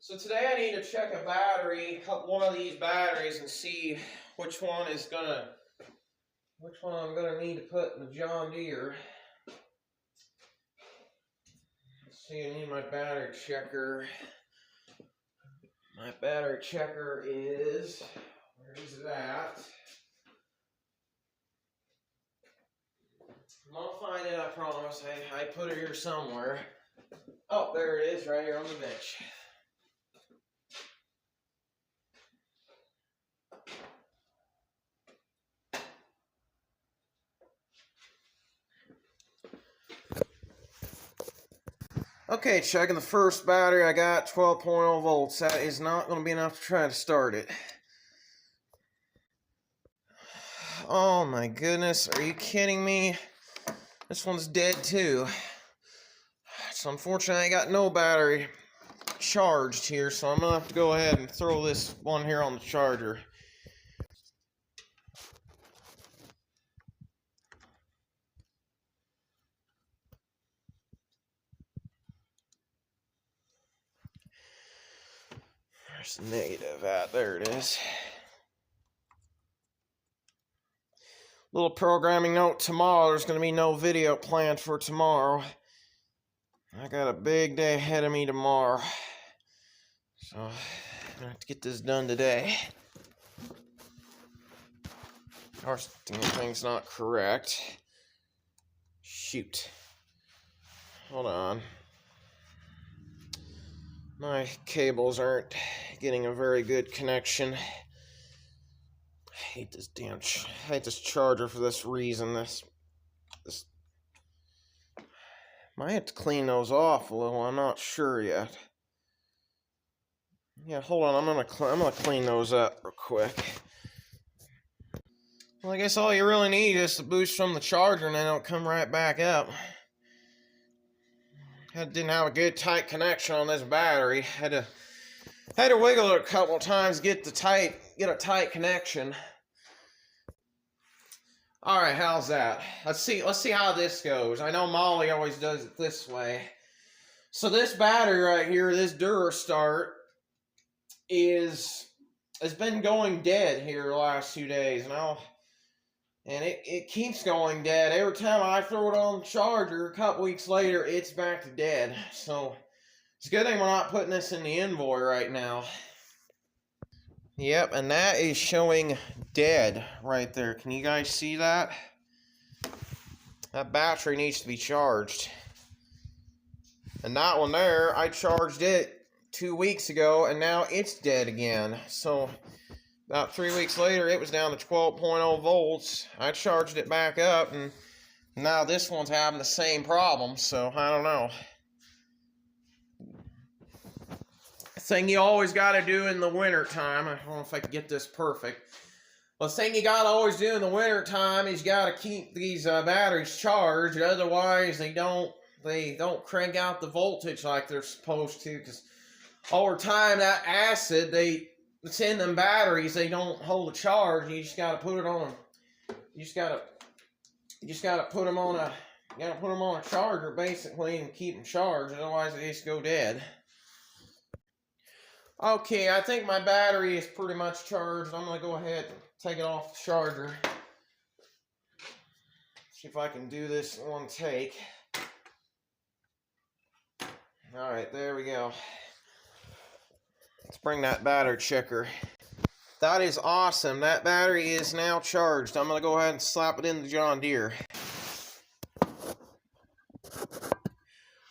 So today I need to check a battery, one of these batteries, and see which one I'm gonna need to put in the John Deere. Let's see, I need my battery checker. My battery checker is, where is it at? I'm gonna find it, I promise. I put it here somewhere. Oh, there it is, right here on the bench. Okay, checking the first battery. I got 12.0 volts. That is not going to be enough to try to start it. Oh my goodness, are you kidding me? This one's dead too. So unfortunately I got no battery charged here, so I'm going to have to go ahead and throw this one here on the charger. There's the negative at, there it is. Little programming note tomorrow, there's going to be no video planned for tomorrow. I got a big day ahead of me tomorrow. So, I'm going to have to get this done today. Of course, the thing's not correct. Shoot. Hold on. My cables aren't getting a very good connection. I hate this charger for this reason. This might have to clean those off a little. I'm not sure yet. Yeah, hold on. I'm gonna clean those up real quick. Well, I guess all you really need is the boost from the charger, and then it'll come right back up. I didn't have a good tight connection on this battery. Had to wiggle it a couple times to get a tight connection. All right, how's that? Let's see how this goes. I know Molly always does it this way. So this battery right here, this Durastart, has been going dead here the last 2 days, and it keeps going dead. Every time I throw it on the charger, a couple weeks later, it's back to dead. So it's a good thing we're not putting this in the envoy right now. Yep, and that is showing dead right there. Can you guys see that? That battery needs to be charged. And that one there, I charged it 2 weeks ago, and now it's dead again. So about 3 weeks later, it was down to 12.0 volts. I charged it back up, and now this one's having the same problem, so I don't know. Thing you always got to do in the winter time, I don't know if I can get this perfect. The thing you got to always do in the winter time is you got to keep these batteries charged, otherwise they don't crank out the voltage like they're supposed to, because over time that acid that's in them batteries, they don't hold a charge. You just got to put it on. You just got to put them on a charger basically and keep them charged, otherwise they just go dead. Okay, I think my battery is pretty much charged. I'm going to go ahead and take it off the charger. See if I can do this in one take. Alright, there we go. Let's bring that battery checker. That is awesome. That battery is now charged. I'm going to go ahead and slap it in the John Deere.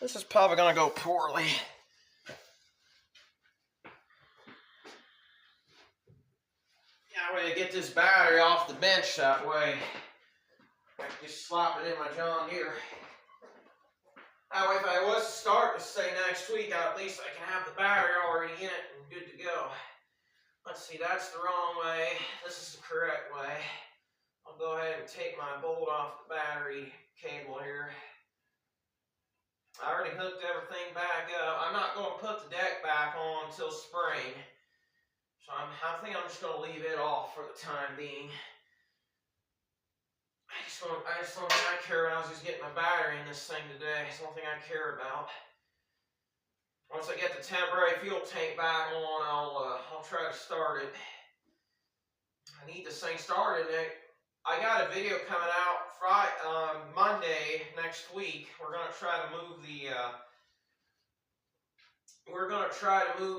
This is probably going to go poorly. That way to get this battery off the bench that way. I can just slap it in my John Deere. That way if I was to start to say next week, at least I can have the battery already in it and good to go. Let's see, that's the wrong way. This is the correct way. I'll go ahead and take my bolt off the battery cable here. I already hooked everything back up. I'm not going to put the deck back on until spring. So I think I'm just going to leave it off for the time being. I just don't think I care about. I was just getting my battery in this thing today. It's the only thing I care about. once I get the temporary fuel tank back on, I'll try to start it. I need this thing started. I got a video coming out Monday next week. We're gonna try to move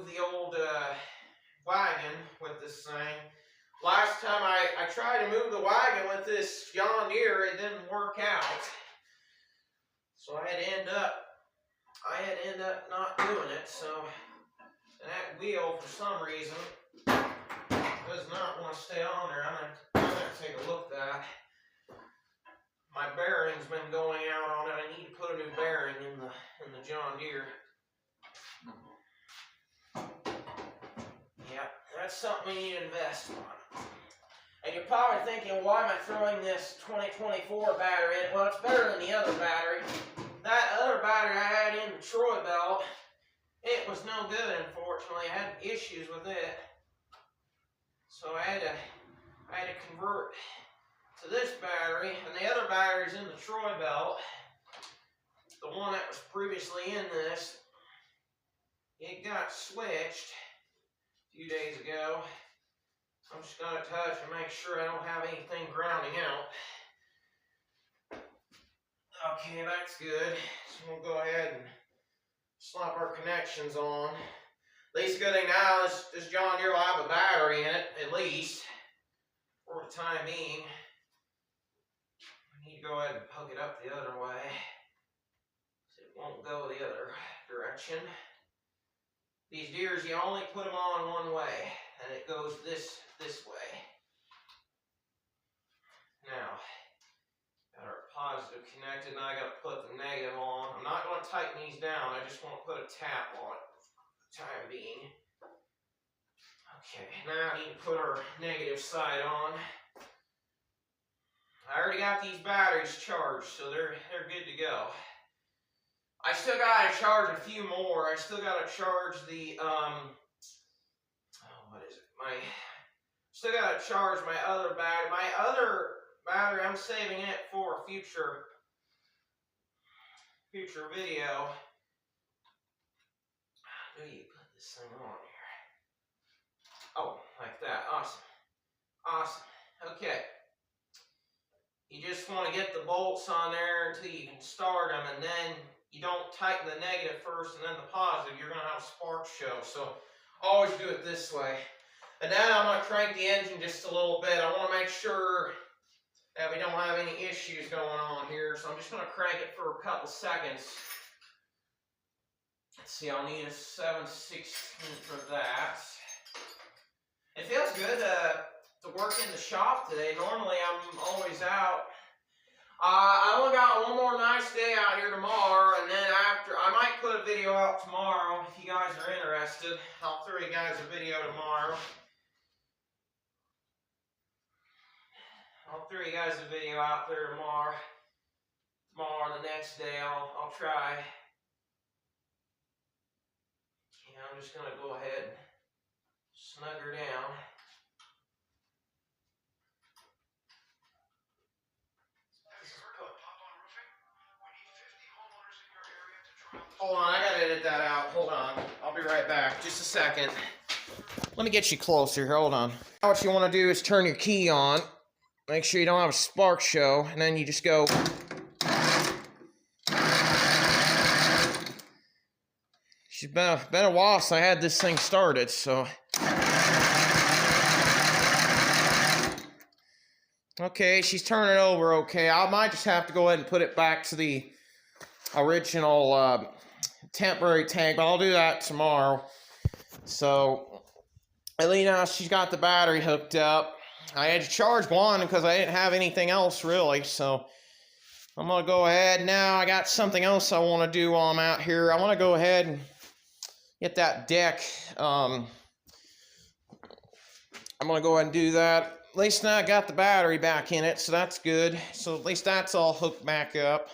the old wagon with this thing. Last time I tried to move the wagon with this John Deere, it didn't work out. So I had to end up not doing it. So that wheel, for some reason, does not want to stay on there. I'm gonna take a look at that. My bearing's been going out on it. I need to put a new bearing in the John Deere. Yeah, that's something we need to invest on. And you're probably thinking, why am I throwing this 2024 battery in? Well, it's better than the other battery. That other battery I had in the Troy belt, it was no good, unfortunately. I had issues with it. So I had to convert to this battery, and the other battery's in the Troy belt. The one that was previously in this, it got switched a few days ago. I'm just going to touch and make sure I don't have anything grounding out. Okay, that's good. So we'll go ahead and slap our connections on. At least the good thing now is this John Deere will have a battery in it, at least, for the time being. I need to go ahead and hook it up the other way, so it won't go the other direction. These Deeres, you only put them on one way, and it goes this way. Now, got our positive connected, and I got to put the negative on. I'm not going to tighten these down, I just want to put a tap on it for the time being. Okay, now I need to put our negative side on. I already got these batteries charged, so they're good to go. I still got to charge a few more. I still got to charge the, still got to charge my other battery. My other battery, I'm saving it for a future video. How do you put this thing on here? Oh, like that. Awesome. Awesome. Okay. You just want to get the bolts on there until you can start them, and then you don't tighten the negative first and then the positive. You're going to have sparks show. So always do it this way. And then I'm going to crank the engine just a little bit. I want to make sure that we don't have any issues going on here. So I'm just going to crank it for a couple seconds. Let's see, I'll need a 7/16 for that. It feels good to work in the shop today. Normally I'm always out. I only got one more nice day out here tomorrow, and then after, I might put a video out tomorrow if you guys are interested. I'll throw you guys a video tomorrow. I'll throw you guys a video out there tomorrow. The next day, I'll try. Okay, I'm just gonna go ahead and snug her down. Hold on, I gotta edit that out. Hold on. I'll be right back. Just a second. Let me get you closer here. Hold on. Now what you want to do is turn your key on. Make sure you don't have a spark show. And then you just go. She's been a while since I had this thing started, so. Okay, she's turning over okay. I might just have to go ahead and put it back to the original temporary tank, but I'll do that tomorrow. So, at least now she's got the battery hooked up. I had to charge one because I didn't have anything else really, so I'm going to go ahead. Now I got something else I want to do while I'm out here. I want to go ahead and get that deck. I'm going to go ahead and do that. At least now I got the battery back in it, so that's good. So at least that's all hooked back up.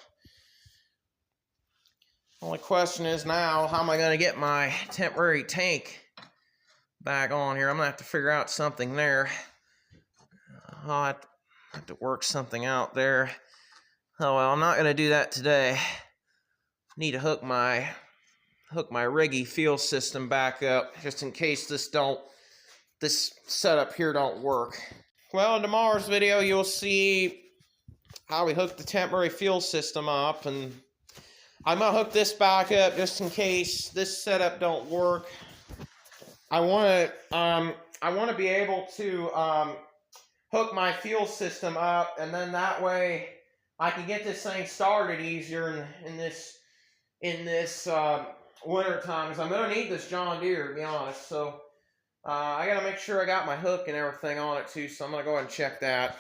Only question is now, how am I going to get my temporary tank back on here? I'm going to have to figure out something there. I'll have to work something out there. Oh well, I'm not going to do that today. Need to hook hook my riggy fuel system back up, just in case this setup here don't work. Well, in tomorrow's video, you'll see how we hook the temporary fuel system up, and I'm gonna hook this back up just in case this setup don't work. I want to be able to hook my fuel system up, and then that way I can get this thing started easier in this winter time, because I'm gonna need this John Deere, to be honest. So I gotta make sure I got my hook and everything on it too. So I'm gonna go ahead and check that.